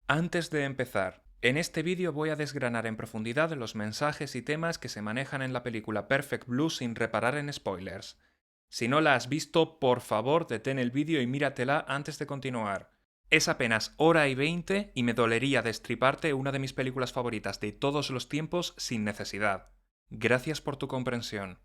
Antes de empezar, en este vídeo voy a desgranar en profundidad los mensajes y temas que se manejan en la película Perfect Blue sin reparar en spoilers. Si no la has visto, por favor detén el vídeo y míratela antes de continuar. Es apenas hora y 20 y me dolería destriparte una de mis películas favoritas de todos los tiempos sin necesidad. Gracias por tu comprensión.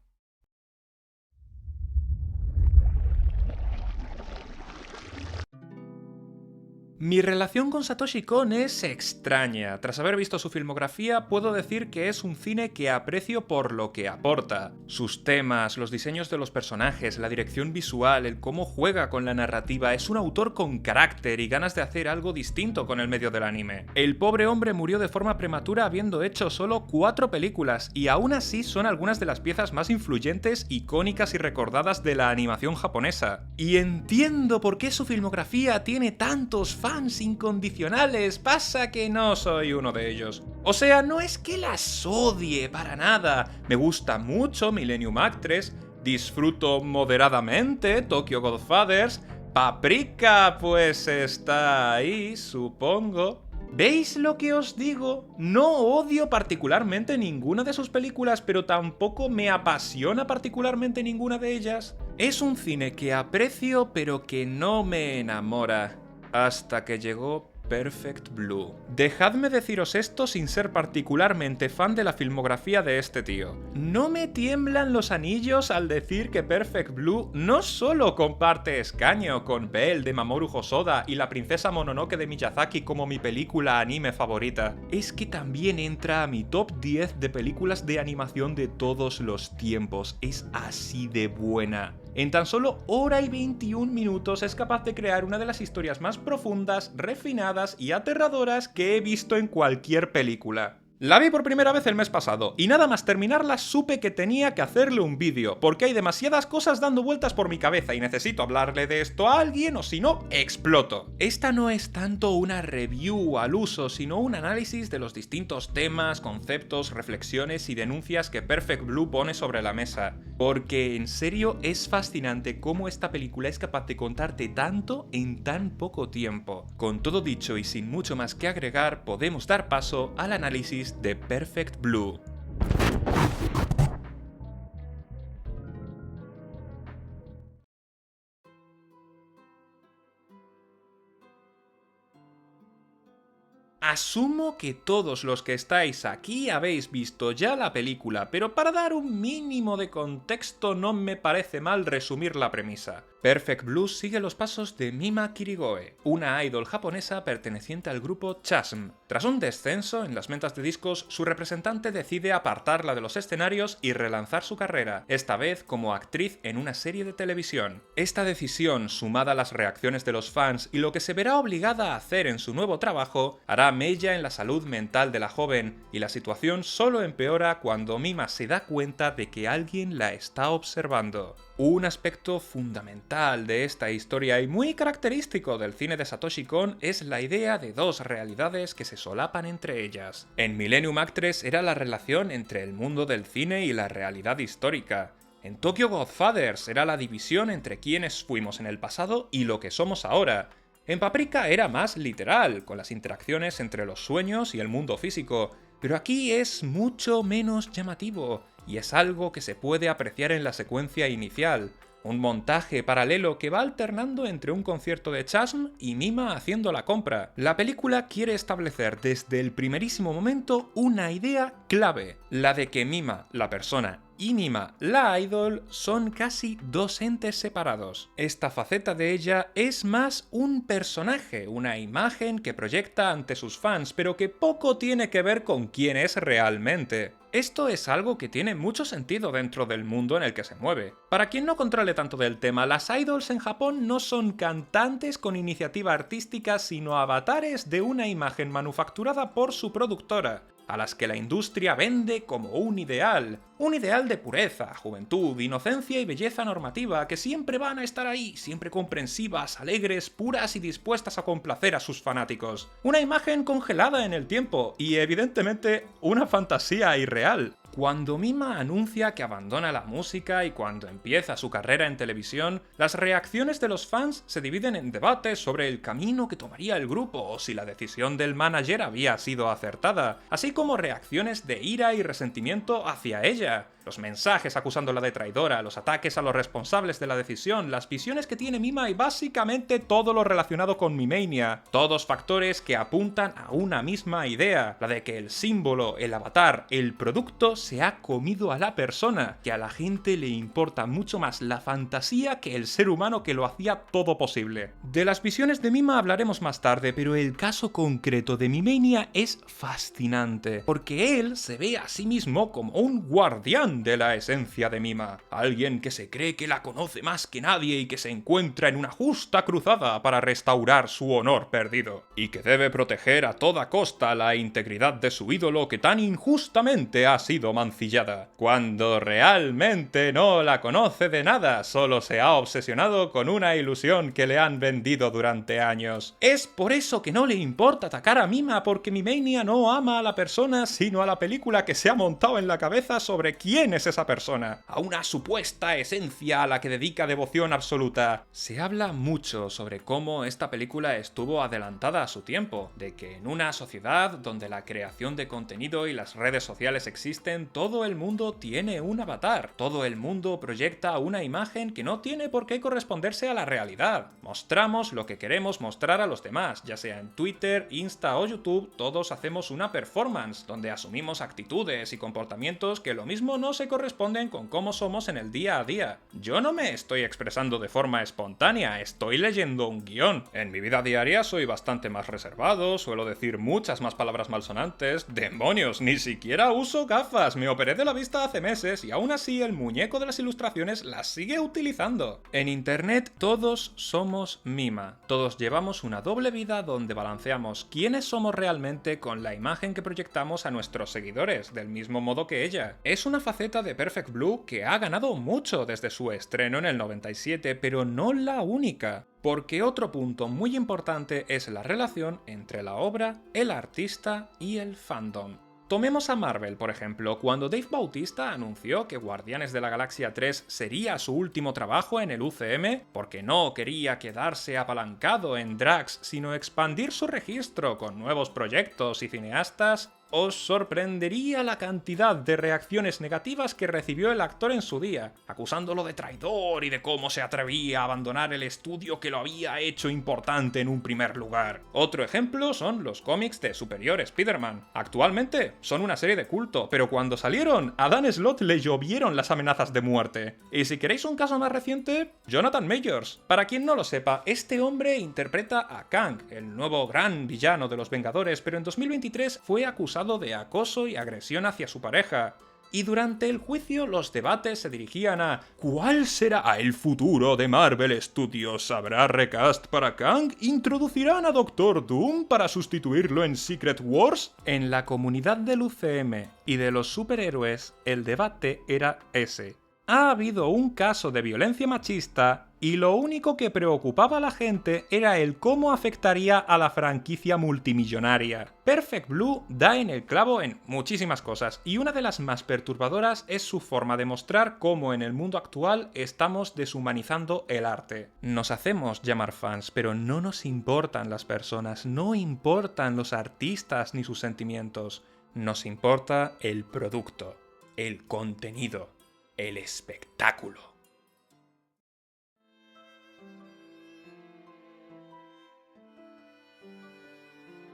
Mi relación con Satoshi Kon es extraña. Tras haber visto su filmografía, puedo decir que es un cine que aprecio por lo que aporta. Sus temas, los diseños de los personajes, la dirección visual, el cómo juega con la narrativa, es un autor con carácter y ganas de hacer algo distinto con el medio del anime. El pobre hombre murió de forma prematura habiendo hecho solo 4 películas, y aún así son algunas de las piezas más influyentes, icónicas y recordadas de la animación japonesa. Y entiendo por qué su filmografía tiene tantos fans incondicionales, pasa que no soy uno de ellos. O sea, no es que las odie para nada, me gusta mucho Millennium Actress, disfruto moderadamente Tokyo Godfathers, Paprika pues está ahí, supongo. ¿Veis lo que os digo? No odio particularmente ninguna de sus películas, pero tampoco me apasiona particularmente ninguna de ellas. Es un cine que aprecio, pero que no me enamora. Hasta que llegó Perfect Blue. Dejadme deciros esto sin ser particularmente fan de la filmografía de este tío. No me tiemblan los anillos al decir que Perfect Blue no solo comparte escaño con Belle de Mamoru Hosoda y La princesa Mononoke de Miyazaki como mi película anime favorita, es que también entra a mi top 10 de películas de animación de todos los tiempos. Es así de buena. En tan solo hora y 21 minutos es capaz de crear una de las historias más profundas, refinadas y aterradoras que he visto en cualquier película. La vi por primera vez el mes pasado, y nada más terminarla supe que tenía que hacerle un vídeo, porque hay demasiadas cosas dando vueltas por mi cabeza y necesito hablarle de esto a alguien o si no, exploto. Esta no es tanto una review al uso, sino un análisis de los distintos temas, conceptos, reflexiones y denuncias que Perfect Blue pone sobre la mesa. Porque en serio es fascinante cómo esta película es capaz de contarte tanto en tan poco tiempo. Con todo dicho y sin mucho más que agregar, podemos dar paso al análisis de Perfect Blue. Asumo que todos los que estáis aquí habéis visto ya la película, pero para dar un mínimo de contexto no me parece mal resumir la premisa. Perfect Blue sigue los pasos de Mima Kirigoe, una idol japonesa perteneciente al grupo Chasm. Tras un descenso en las ventas de discos, su representante decide apartarla de los escenarios y relanzar su carrera, esta vez como actriz en una serie de televisión. Esta decisión, sumada a las reacciones de los fans y lo que se verá obligada a hacer en su nuevo trabajo, hará mella en la salud mental de la joven, y la situación solo empeora cuando Mima se da cuenta de que alguien la está observando. Un aspecto fundamental de esta historia y muy característico del cine de Satoshi Kon es la idea de dos realidades que se solapan entre ellas. En Millennium Actress era la relación entre el mundo del cine y la realidad histórica. En Tokyo Godfathers era la división entre quienes fuimos en el pasado y lo que somos ahora. En Paprika era más literal, con las interacciones entre los sueños y el mundo físico, pero aquí es mucho menos llamativo, y es algo que se puede apreciar en la secuencia inicial, un montaje paralelo que va alternando entre un concierto de Chasm y Mima haciendo la compra. La película quiere establecer desde el primerísimo momento una idea clave, la de que Mima, la persona, y Mima, la idol, son casi dos entes separados. Esta faceta de ella es más un personaje, una imagen que proyecta ante sus fans, pero que poco tiene que ver con quién es realmente. Esto es algo que tiene mucho sentido dentro del mundo en el que se mueve. Para quien no controle tanto del tema, las idols en Japón no son cantantes con iniciativa artística, sino avatares de una imagen manufacturada por su productora, a las que la industria vende como un ideal de pureza, juventud, inocencia y belleza normativa, que siempre van a estar ahí, siempre comprensivas, alegres, puras y dispuestas a complacer a sus fanáticos. Una imagen congelada en el tiempo y evidentemente una fantasía irreal. Cuando Mima anuncia que abandona la música y cuando empieza su carrera en televisión, las reacciones de los fans se dividen en debates sobre el camino que tomaría el grupo o si la decisión del manager había sido acertada, así como reacciones de ira y resentimiento hacia ella. Los mensajes acusándola de traidora, los ataques a los responsables de la decisión, las visiones que tiene Mima y básicamente todo lo relacionado con Mimania. Todos factores que apuntan a una misma idea, la de que el símbolo, el avatar, el producto se ha comido a la persona, que a la gente le importa mucho más la fantasía que el ser humano que lo hacía todo posible. De las visiones de Mima hablaremos más tarde, pero el caso concreto de Mimania es fascinante, porque él se ve a sí mismo como un guardián de la esencia de Mima, alguien que se cree que la conoce más que nadie y que se encuentra en una justa cruzada para restaurar su honor perdido, y que debe proteger a toda costa la integridad de su ídolo que tan injustamente ha sido mancillada, cuando realmente no la conoce de nada, solo se ha obsesionado con una ilusión que le han vendido durante años. Es por eso que no le importa atacar a Mima, porque Mimania no ama a la persona, sino a la película que se ha montado en la cabeza sobre quién es esa persona, a una supuesta esencia a la que dedica devoción absoluta. Se habla mucho sobre cómo esta película estuvo adelantada a su tiempo, de que en una sociedad donde la creación de contenido y las redes sociales existen, todo el mundo tiene un avatar, todo el mundo proyecta una imagen que no tiene por qué corresponderse a la realidad. Mostramos lo que queremos mostrar a los demás, ya sea en Twitter, Insta o YouTube, todos hacemos una performance, donde asumimos actitudes y comportamientos que lo mismo no se corresponden con cómo somos en el día a día. Yo no me estoy expresando de forma espontánea, estoy leyendo un guión. En mi vida diaria soy bastante más reservado, suelo decir muchas más palabras malsonantes. ¡Demonios! Ni siquiera uso gafas, me operé de la vista hace meses y aún así el muñeco de las ilustraciones las sigue utilizando. En internet todos somos Mima, todos llevamos una doble vida donde balanceamos quiénes somos realmente con la imagen que proyectamos a nuestros seguidores, del mismo modo que ella. Es una faceta de Perfect Blue que ha ganado mucho desde su estreno en el 97, pero no la única. Porque otro punto muy importante es la relación entre la obra, el artista y el fandom. Tomemos a Marvel, por ejemplo, cuando Dave Bautista anunció que Guardianes de la Galaxia 3 sería su último trabajo en el UCM, porque no quería quedarse apalancado en Drax, sino expandir su registro con nuevos proyectos y cineastas, os sorprendería la cantidad de reacciones negativas que recibió el actor en su día, acusándolo de traidor y de cómo se atrevía a abandonar el estudio que lo había hecho importante en un primer lugar. Otro ejemplo son los cómics de Superior Spider-Man. Actualmente son una serie de culto, pero cuando salieron, a Dan Slott le llovieron las amenazas de muerte. Y si queréis un caso más reciente, Jonathan Majors. Para quien no lo sepa, este hombre interpreta a Kang, el nuevo gran villano de los Vengadores, pero en 2023 fue acusado de acoso y agresión hacia su pareja. Y durante el juicio los debates se dirigían a ¿cuál será el futuro de Marvel Studios? ¿Habrá recast para Kang? ¿Introducirán a Doctor Doom para sustituirlo en Secret Wars? En la comunidad del UCM y de los superhéroes, el debate era ese. Ha habido un caso de violencia machista y lo único que preocupaba a la gente era el cómo afectaría a la franquicia multimillonaria. Perfect Blue da en el clavo en muchísimas cosas, y una de las más perturbadoras es su forma de mostrar cómo en el mundo actual estamos deshumanizando el arte. Nos hacemos llamar fans, pero no nos importan las personas, no importan los artistas ni sus sentimientos. Nos importa el producto, el contenido, el espectáculo.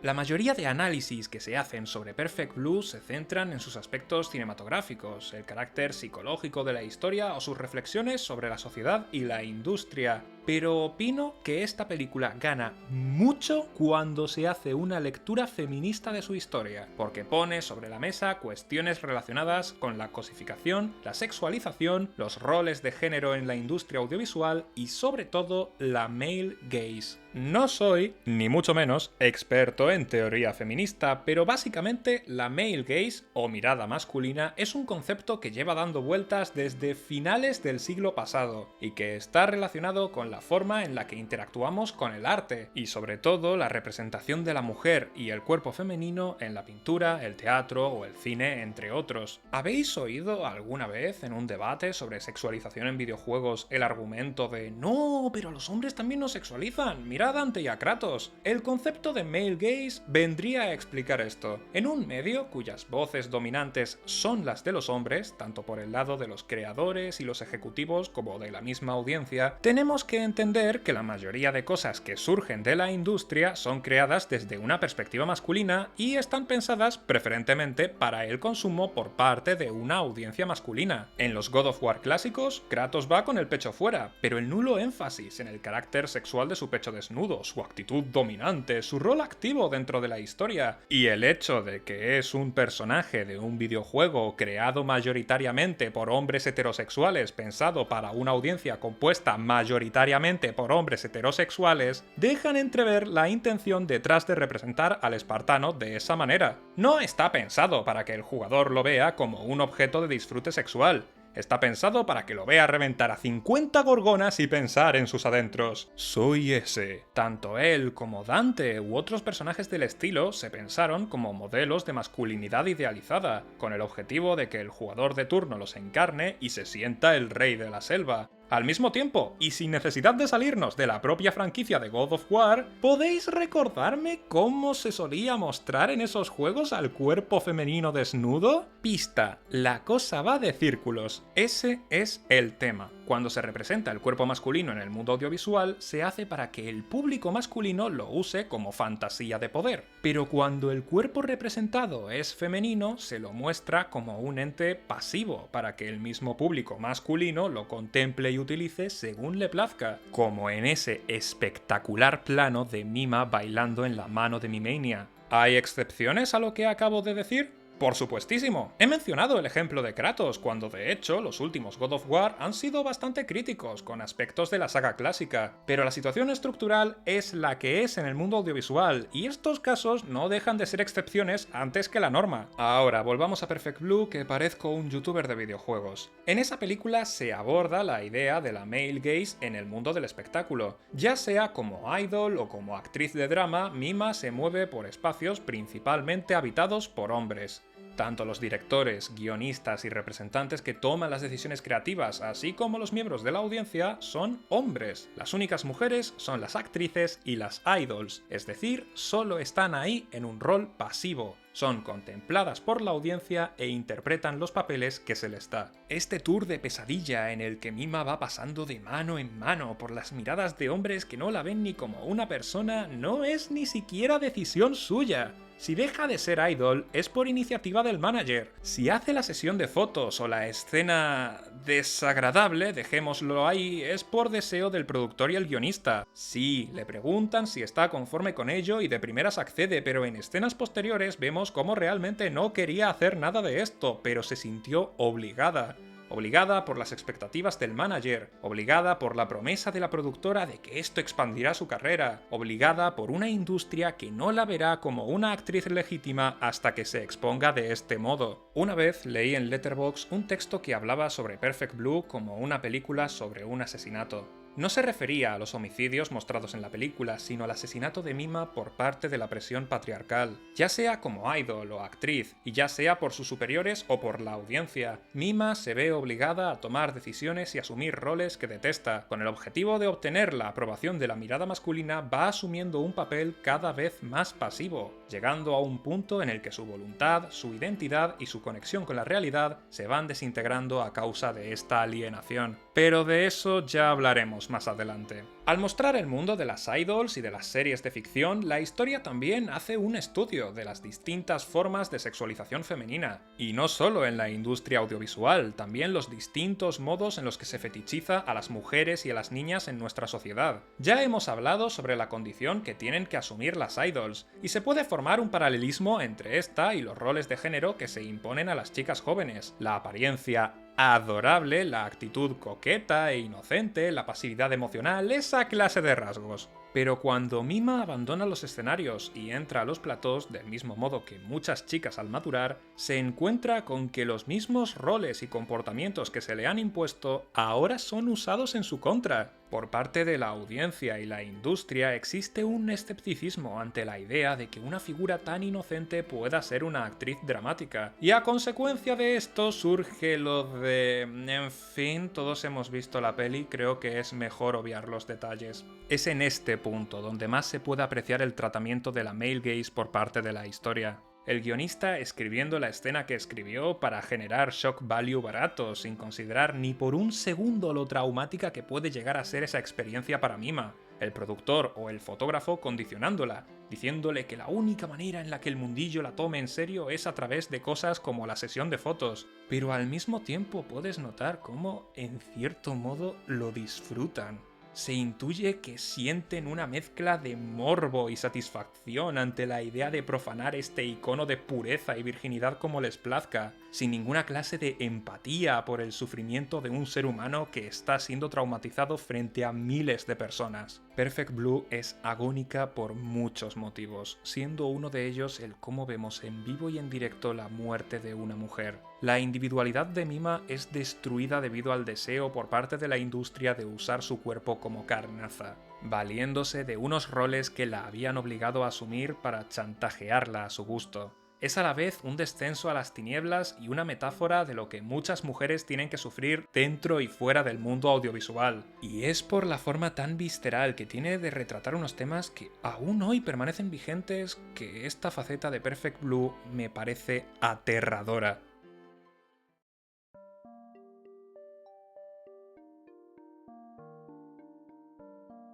La mayoría de análisis que se hacen sobre Perfect Blue se centran en sus aspectos cinematográficos, el carácter psicológico de la historia o sus reflexiones sobre la sociedad y la industria. Pero opino que esta película gana mucho cuando se hace una lectura feminista de su historia, porque pone sobre la mesa cuestiones relacionadas con la cosificación, la sexualización, los roles de género en la industria audiovisual y sobre todo la male gaze. No soy, ni mucho menos, experto en teoría feminista, pero básicamente la male gaze, o mirada masculina, es un concepto que lleva dando vueltas desde finales del siglo pasado y que está relacionado con la la forma en la que interactuamos con el arte, y sobre todo la representación de la mujer y el cuerpo femenino en la pintura, el teatro o el cine, entre otros. ¿Habéis oído alguna vez en un debate sobre sexualización en videojuegos el argumento de "no, pero los hombres también nos sexualizan, mirad a Dante y a Kratos"? El concepto de male gaze vendría a explicar esto. En un medio cuyas voces dominantes son las de los hombres, tanto por el lado de los creadores y los ejecutivos como de la misma audiencia, tenemos que entender que la mayoría de cosas que surgen de la industria son creadas desde una perspectiva masculina y están pensadas preferentemente para el consumo por parte de una audiencia masculina. En los God of War clásicos, Kratos va con el pecho fuera, pero el nulo énfasis en el carácter sexual de su pecho desnudo, su actitud dominante, su rol activo dentro de la historia, y el hecho de que es un personaje de un videojuego creado mayoritariamente por hombres heterosexuales, pensado para una audiencia compuesta mayoritariamente por hombres heterosexuales, dejan entrever la intención detrás de representar al espartano de esa manera. No está pensado para que el jugador lo vea como un objeto de disfrute sexual. Está pensado para que lo vea reventar a 50 gorgonas y pensar en sus adentros. Soy ese. Tanto él como Dante u otros personajes del estilo se pensaron como modelos de masculinidad idealizada, con el objetivo de que el jugador de turno los encarne y se sienta el rey de la selva. Al mismo tiempo, y sin necesidad de salirnos de la propia franquicia de God of War, ¿podéis recordarme cómo se solía mostrar en esos juegos al cuerpo femenino desnudo? Pista, la cosa va de círculos. Ese es el tema. Cuando se representa el cuerpo masculino en el mundo audiovisual, se hace para que el público masculino lo use como fantasía de poder. Pero cuando el cuerpo representado es femenino, se lo muestra como un ente pasivo, para que el mismo público masculino lo contemple y utilice según le plazca, como en ese espectacular plano de Mima bailando en la mano de Mimania. ¿Hay excepciones a lo que acabo de decir? Por supuestísimo. He mencionado el ejemplo de Kratos, cuando de hecho los últimos God of War han sido bastante críticos con aspectos de la saga clásica, pero la situación estructural es la que es en el mundo audiovisual, y estos casos no dejan de ser excepciones antes que la norma. Ahora, volvamos a Perfect Blue, que parezco un youtuber de videojuegos. En esa película se aborda la idea de la male gaze en el mundo del espectáculo. Ya sea como idol o como actriz de drama, Mima se mueve por espacios principalmente habitados por hombres. Tanto los directores, guionistas y representantes que toman las decisiones creativas, así como los miembros de la audiencia, son hombres. Las únicas mujeres son las actrices y las idols, es decir, solo están ahí en un rol pasivo. Son contempladas por la audiencia e interpretan los papeles que se les da. Este tour de pesadilla en el que Mima va pasando de mano en mano por las miradas de hombres que no la ven ni como una persona no es ni siquiera decisión suya. Si deja de ser idol es por iniciativa del manager. Si hace la sesión de fotos o la escena desagradable, dejémoslo ahí, es por deseo del productor y el guionista. Sí, le preguntan si está conforme con ello y de primeras accede, pero en escenas posteriores vemos cómo realmente no quería hacer nada de esto, pero se sintió obligada. Obligada por las expectativas del manager, obligada por la promesa de la productora de que esto expandirá su carrera, obligada por una industria que no la verá como una actriz legítima hasta que se exponga de este modo. Una vez leí en Letterboxd un texto que hablaba sobre Perfect Blue como una película sobre un asesinato. No se refería a los homicidios mostrados en la película, sino al asesinato de Mima por parte de la presión patriarcal, ya sea como idol o actriz, y ya sea por sus superiores o por la audiencia. Mima se ve obligada a tomar decisiones y asumir roles que detesta. Con el objetivo de obtener la aprobación de la mirada masculina, va asumiendo un papel cada vez más pasivo, llegando a un punto en el que su voluntad, su identidad y su conexión con la realidad se van desintegrando a causa de esta alienación. Pero de eso ya hablaremos más adelante. Al mostrar el mundo de las idols y de las series de ficción, la historia también hace un estudio de las distintas formas de sexualización femenina. Y no solo en la industria audiovisual, también los distintos modos en los que se fetichiza a las mujeres y a las niñas en nuestra sociedad. Ya hemos hablado sobre la condición que tienen que asumir las idols, y se puede formar un paralelismo entre esta y los roles de género que se imponen a las chicas jóvenes. La apariencia adorable, la actitud coqueta e inocente, la pasividad emocional, esa clase de rasgos. Pero cuando Mima abandona los escenarios y entra a los platós, del mismo modo que muchas chicas al madurar, se encuentra con que los mismos roles y comportamientos que se le han impuesto ahora son usados en su contra. Por parte de la audiencia y la industria existe un escepticismo ante la idea de que una figura tan inocente pueda ser una actriz dramática, y a consecuencia de esto surge lo de... en fin, todos hemos visto la peli, creo que es mejor obviar los detalles. Es en este punto donde más se puede apreciar el tratamiento de la male gaze por parte de la historia. El guionista escribiendo la escena que escribió para generar shock value barato, sin considerar ni por un segundo lo traumática que puede llegar a ser esa experiencia para Mima. El productor o el fotógrafo condicionándola, diciéndole que la única manera en la que el mundillo la tome en serio es a través de cosas como la sesión de fotos. Pero al mismo tiempo puedes notar cómo, en cierto modo, lo disfrutan. Se intuye que sienten una mezcla de morbo y satisfacción ante la idea de profanar este icono de pureza y virginidad como les plazca, sin ninguna clase de empatía por el sufrimiento de un ser humano que está siendo traumatizado frente a miles de personas. Perfect Blue es agónica por muchos motivos, siendo uno de ellos el cómo vemos en vivo y en directo la muerte de una mujer. La individualidad de Mima es destruida debido al deseo por parte de la industria de usar su cuerpo como carnaza, valiéndose de unos roles que la habían obligado a asumir para chantajearla a su gusto. Es a la vez un descenso a las tinieblas y una metáfora de lo que muchas mujeres tienen que sufrir dentro y fuera del mundo audiovisual. Y es por la forma tan visceral que tiene de retratar unos temas que aún hoy permanecen vigentes que esta faceta de Perfect Blue me parece aterradora.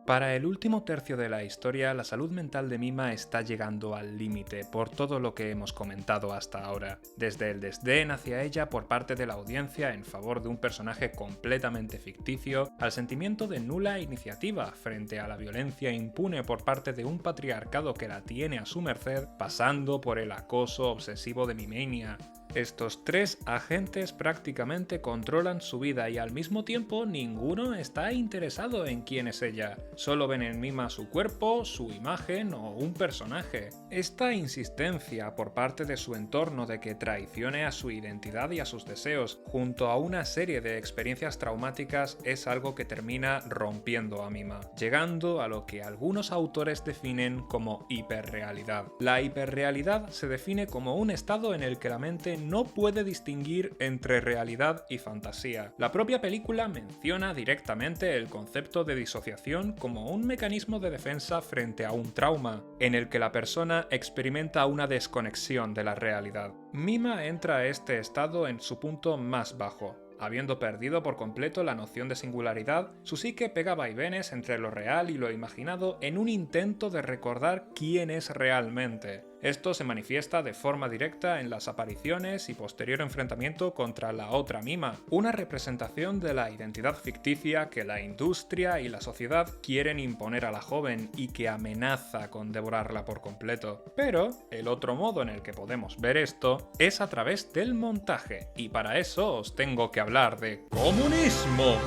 Para el último tercio de la historia, la salud mental de Mima está llegando al límite por todo lo que hemos comentado hasta ahora, desde el desdén hacia ella por parte de la audiencia en favor de un personaje completamente ficticio, al sentimiento de nula iniciativa frente a la violencia impune por parte de un patriarcado que la tiene a su merced, pasando por el acoso obsesivo de Mimania. Estos tres agentes prácticamente controlan su vida y al mismo tiempo ninguno está interesado en quién es ella. Solo ven en Mima su cuerpo, su imagen o un personaje. Esta insistencia por parte de su entorno de que traicione a su identidad y a sus deseos, junto a una serie de experiencias traumáticas, es algo que termina rompiendo a Mima, llegando a lo que algunos autores definen como hiperrealidad. La hiperrealidad se define como un estado en el que la mente no puede distinguir entre realidad y fantasía. La propia película menciona directamente el concepto de disociación como un mecanismo de defensa frente a un trauma, en el que la persona experimenta una desconexión de la realidad. Mima entra a este estado en su punto más bajo. Habiendo perdido por completo la noción de singularidad, su psique pega vaivenes entre lo real y lo imaginado en un intento de recordar quién es realmente. Esto se manifiesta de forma directa en las apariciones y posterior enfrentamiento contra la otra Mima, una representación de la identidad ficticia que la industria y la sociedad quieren imponer a la joven y que amenaza con devorarla por completo. Pero el otro modo en el que podemos ver esto es a través del montaje, y para eso os tengo que hablar de comunismo.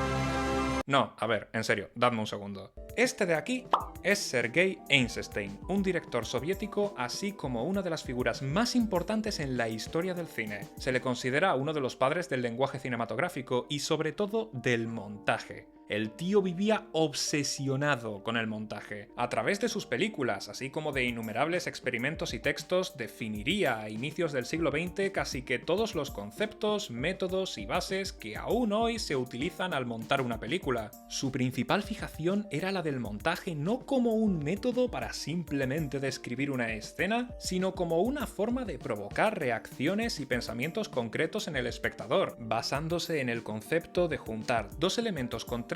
No, a ver, en serio, dadme un segundo. Este de aquí es Sergei Eisenstein, un director soviético así como una de las figuras más importantes en la historia del cine. Se le considera uno de los padres del lenguaje cinematográfico y sobre todo del montaje. El tío vivía obsesionado con el montaje. A través de sus películas, así como de innumerables experimentos y textos, definiría a inicios del siglo XX casi que todos los conceptos, métodos y bases que aún hoy se utilizan al montar una película. Su principal fijación era la del montaje no como un método para simplemente describir una escena, sino como una forma de provocar reacciones y pensamientos concretos en el espectador, basándose en el concepto de juntar dos elementos contrarios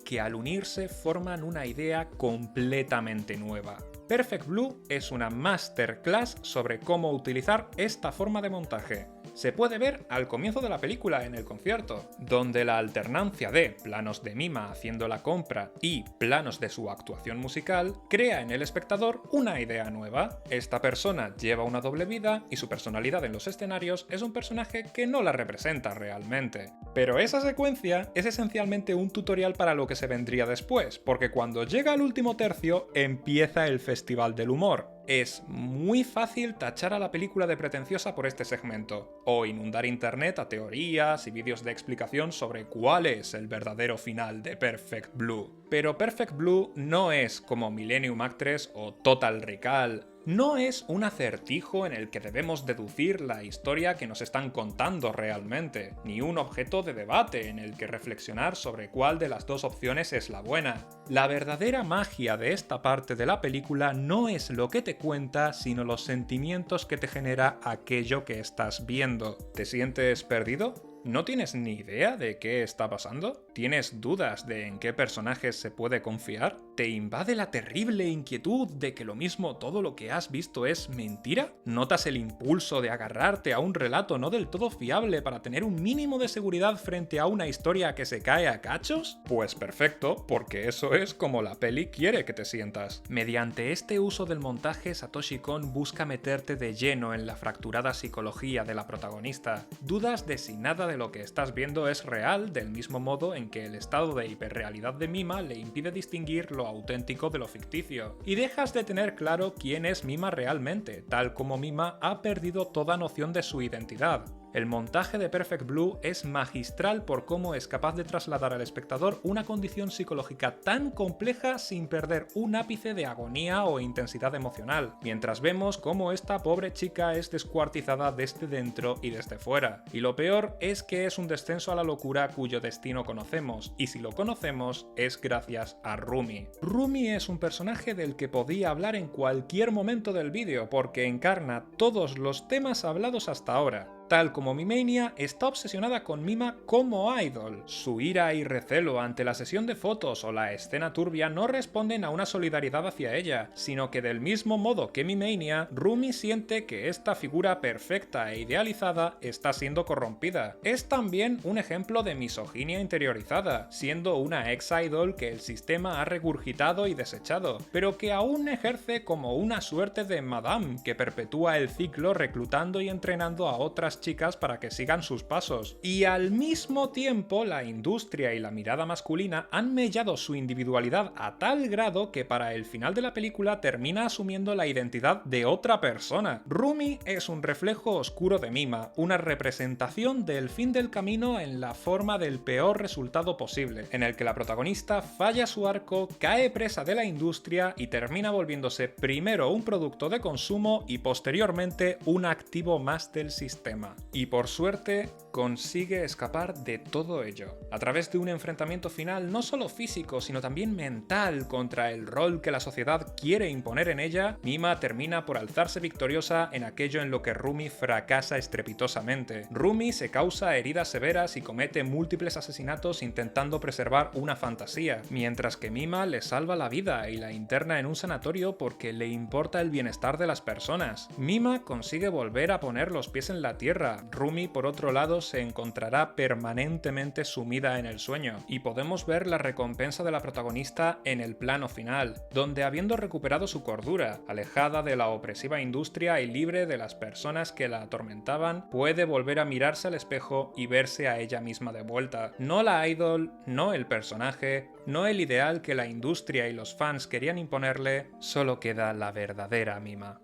que al unirse forman una idea completamente nueva. Perfect Blue es una masterclass sobre cómo utilizar esta forma de montaje. se puede ver al comienzo de la película en el concierto, donde la alternancia de planos de Mima haciendo la compra y planos de su actuación musical crea en el espectador una idea nueva. Esta persona lleva una doble vida y su personalidad en los escenarios es un personaje que no la representa realmente. Pero esa secuencia es esencialmente un tutorial para lo que se vendría después, porque cuando llega al último tercio empieza el Festival del Humor. Es muy fácil tachar a la película de pretenciosa por este segmento, o inundar internet a teorías y vídeos de explicación sobre cuál es el verdadero final de Perfect Blue. Pero Perfect Blue no es como Millennium Actress o Total Recall. No es un acertijo en el que debemos deducir la historia que nos están contando realmente, ni un objeto de debate en el que reflexionar sobre cuál de las dos opciones es la buena. La verdadera magia de esta parte de la película no es lo que te cuenta, sino los sentimientos que te genera aquello que estás viendo. ¿Te sientes perdido? ¿No tienes ni idea de qué está pasando? ¿Tienes dudas de en qué personajes se puede confiar? ¿Te invade la terrible inquietud de que lo mismo todo lo que has visto es mentira? ¿Notas el impulso de agarrarte a un relato no del todo fiable para tener un mínimo de seguridad frente a una historia que se cae a cachos? Pues perfecto, porque eso es como la peli quiere que te sientas. Mediante este uso del montaje, Satoshi Kon busca meterte de lleno en la fracturada psicología de la protagonista. Dudas de si nada de lo que estás viendo es real, del mismo modo en que el estado de hiperrealidad de Mima le impide distinguir lo auténtico de lo ficticio. Y dejas de tener claro quién es Mima realmente, tal como Mima ha perdido toda noción de su identidad. El montaje de Perfect Blue es magistral por cómo es capaz de trasladar al espectador una condición psicológica tan compleja sin perder un ápice de agonía o intensidad emocional, mientras vemos cómo esta pobre chica es descuartizada desde dentro y desde fuera. Y lo peor es que es un descenso a la locura cuyo destino conocemos, y si lo conocemos es gracias a Rumi. Rumi es un personaje del que podía hablar en cualquier momento del vídeo porque encarna todos los temas hablados hasta ahora. Tal como Mimania, está obsesionada con Mima como idol. Su ira y recelo ante la sesión de fotos o la escena turbia no responden a una solidaridad hacia ella, sino que del mismo modo que Mimania, Rumi siente que esta figura perfecta e idealizada está siendo corrompida. Es también un ejemplo de misoginia interiorizada, siendo una ex-idol que el sistema ha regurgitado y desechado, pero que aún ejerce como una suerte de madame que perpetúa el ciclo reclutando y entrenando a otras chicas para que sigan sus pasos. Y al mismo tiempo, la industria y la mirada masculina han mellado su individualidad a tal grado que para el final de la película termina asumiendo la identidad de otra persona. Rumi es un reflejo oscuro de Mima, una representación del fin del camino en la forma del peor resultado posible, en el que la protagonista falla su arco, cae presa de la industria y termina volviéndose primero un producto de consumo y posteriormente un activo más del sistema. Y por suerte, consigue escapar de todo ello, a través de un enfrentamiento final no solo físico, sino también mental contra el rol que la sociedad quiere imponer en ella. Mima termina por alzarse victoriosa en aquello en lo que Rumi fracasa estrepitosamente. Rumi se causa heridas severas y comete múltiples asesinatos intentando preservar una fantasía, mientras que Mima le salva la vida y la interna en un sanatorio porque le importa el bienestar de las personas. Mima consigue volver a poner los pies en la tierra. Rumi, por otro lado, se encontrará permanentemente sumida en el sueño, y podemos ver la recompensa de la protagonista en el plano final, donde habiendo recuperado su cordura, alejada de la opresiva industria y libre de las personas que la atormentaban, puede volver a mirarse al espejo y verse a ella misma de vuelta. No la idol, no el personaje, no el ideal que la industria y los fans querían imponerle, solo queda la verdadera Mima.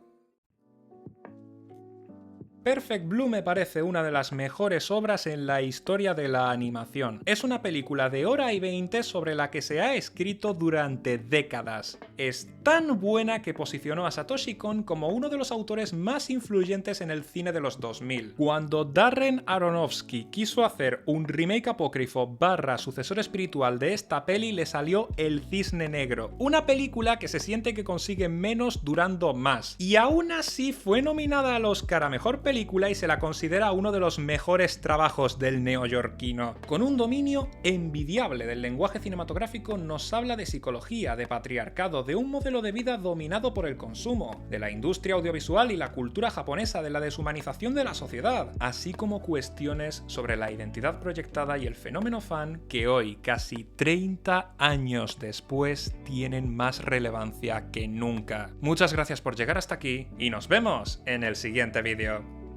Perfect Blue me parece una de las mejores obras en la historia de la animación. Es una película de 1:20 sobre la que se ha escrito durante décadas. Es tan buena que posicionó a Satoshi Kon como uno de los autores más influyentes en el cine de los 2000. Cuando Darren Aronofsky quiso hacer un remake apócrifo / sucesor espiritual de esta peli, le salió El Cisne Negro, una película que se siente que consigue menos durando más. Y aún así fue nominada al Oscar a Mejor Película película y se la considera uno de los mejores trabajos del neoyorquino. Con un dominio envidiable del lenguaje cinematográfico, nos habla de psicología, de patriarcado, de un modelo de vida dominado por el consumo, de la industria audiovisual y la cultura japonesa, de la deshumanización de la sociedad, así como cuestiones sobre la identidad proyectada y el fenómeno fan que hoy, casi 30 años después, tienen más relevancia que nunca. Muchas gracias por llegar hasta aquí y nos vemos en el siguiente vídeo.